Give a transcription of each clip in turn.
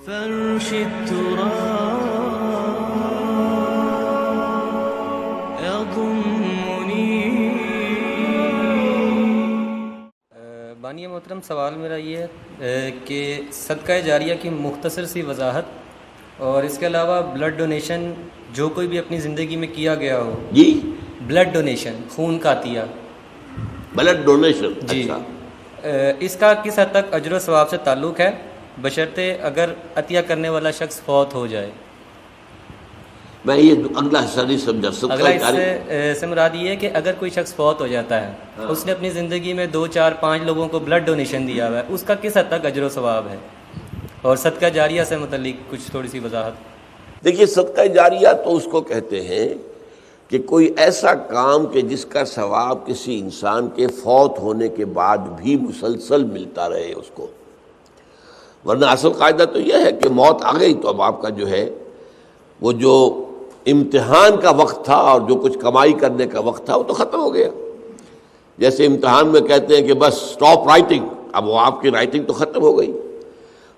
فرش التراب يضمني. بانی محترم، سوال میرا یہ ہے کہ صدقہ جاریہ کی مختصر سی وضاحت، اور اس کے علاوہ بلڈ ڈونیشن جو کوئی بھی اپنی زندگی میں کیا گیا ہو. جی، بلڈ ڈونیشن، خون کا عطیہ. Blood donation. جی، اچھا، اس کا کس حد تک اجر و ثواب سے تعلق ہے، بشرطے اگر عطیہ کرنے والا شخص فوت ہو جائے؟ میں یہ اگلا حصہ نہیں سمجھا. اگلا اس سے مراد یہ ہے کہ اگر کوئی شخص فوت ہو جاتا ہے، اس نے اپنی زندگی میں 2 4 5 لوگوں کو بلڈ ڈونیشن دیا ہوا ہے، اس کا کس حد تک اجر و ثواب ہے، اور صدقہ جاریہ سے متعلق کچھ تھوڑی سی وضاحت. دیکھیے، صدقہ جاریہ تو اس کو کہتے ہیں کہ کوئی ایسا کام کہ جس کا ثواب کسی انسان کے فوت ہونے کے بعد بھی مسلسل ملتا رہے اس کو. ورنہ اصل قاعدہ تو یہ ہے کہ موت آ گئی تو اب آپ کا جو ہے وہ جو امتحان کا وقت تھا اور جو کچھ کمائی کرنے کا وقت تھا وہ تو ختم ہو گیا. جیسے امتحان میں کہتے ہیں کہ بس سٹاپ رائٹنگ، اب وہ آپ کی رائٹنگ تو ختم ہو گئی.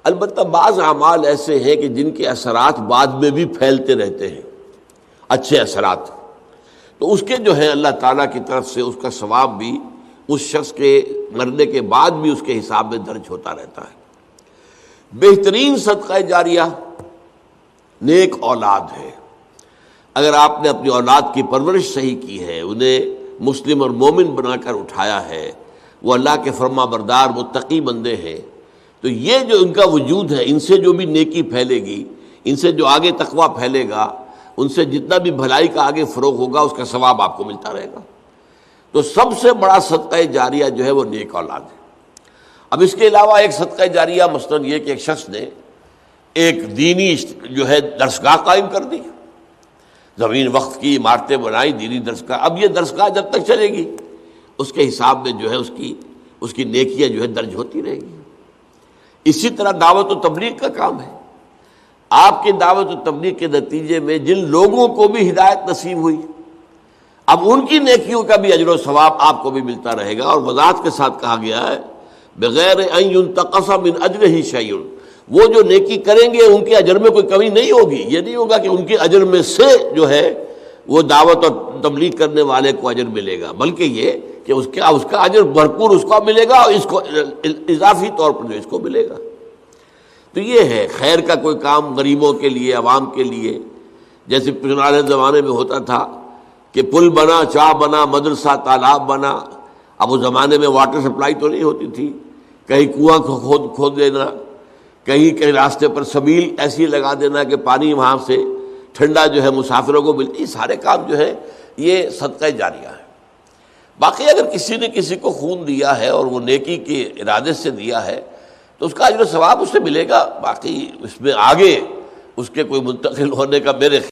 البتہ بعض اعمال ایسے ہیں کہ جن کے اثرات بعد میں بھی پھیلتے رہتے ہیں، اچھے اثرات، تو اس کے جو ہے اللہ تعالیٰ کی طرف سے اس کا ثواب بھی اس شخص کے مرنے کے بعد بھی اس کے حساب میں درج ہوتا رہتا ہے. بہترین صدقہ جاریہ نیک اولاد ہے. اگر آپ نے اپنی اولاد کی پرورش صحیح کی ہے، انہیں مسلم اور مومن بنا کر اٹھایا ہے، وہ اللہ کے فرما بردار متقی بندے ہیں، تو یہ جو ان کا وجود ہے، ان سے جو بھی نیکی پھیلے گی، ان سے جو آگے تقویٰ پھیلے گا، ان سے جتنا بھی بھلائی کا آگے فروغ ہوگا، اس کا ثواب آپ کو ملتا رہے گا. تو سب سے بڑا صدقہ جاریہ جو ہے وہ نیک اولاد ہے. اب اس کے علاوہ ایک صدقہ جاریہ مثلاً یہ کہ ایک شخص نے ایک دینی جو ہے درسگاہ قائم کر دی، زمین وقف کی، عمارتیں بنائی، دینی درسگاہ. اب یہ درسگاہ جب تک چلے گی اس کے حساب میں جو ہے اس کی نیکیاں جو ہے درج ہوتی رہے گی. اسی طرح دعوت و تبلیغ کا کام ہے. آپ کی دعوت و تبلیغ کے نتیجے میں جن لوگوں کو بھی ہدایت نصیب ہوئی، اب ان کی نیکیوں کا بھی اجر و ثواب آپ کو بھی ملتا رہے گا. اور وضاحت کے ساتھ کہا گیا ہے بغیر ان ينتقص من اجرہ شیء، وہ جو نیکی کریں گے ان کے اجر میں کوئی کمی نہیں ہوگی. یہ نہیں ہوگا کہ ان کے اجر میں سے جو ہے وہ دعوت اور تبلیغ کرنے والے کو اجر ملے گا، بلکہ یہ کہ اس کا اجر بھرپور اس کو ملے گا، اور اس کو اضافی طور پر جو اس کو ملے گا. تو یہ ہے خیر کا کوئی کام غریبوں کے لیے، عوام کے لیے. جیسے پرانے زمانے میں ہوتا تھا کہ پل بنا، چاہ بنا، مدرسہ، تالاب بنا. اب اس زمانے میں واٹر سپلائی تو نہیں ہوتی تھی، کہیں کنواں کھود دینا، کہیں راستے پر سبیل ایسی لگا دینا کہ پانی وہاں سے ٹھنڈا جو ہے مسافروں کو ملتی. یہ سارے کام جو ہے یہ صدقہ جاریہ ہے. باقی اگر کسی نے کسی کو خون دیا ہے اور وہ نیکی کے ارادے سے دیا ہے تو اس کا اجر و ثواب اس سے ملے گا. باقی اس میں آگے اس کے کوئی منتقل ہونے کا میرے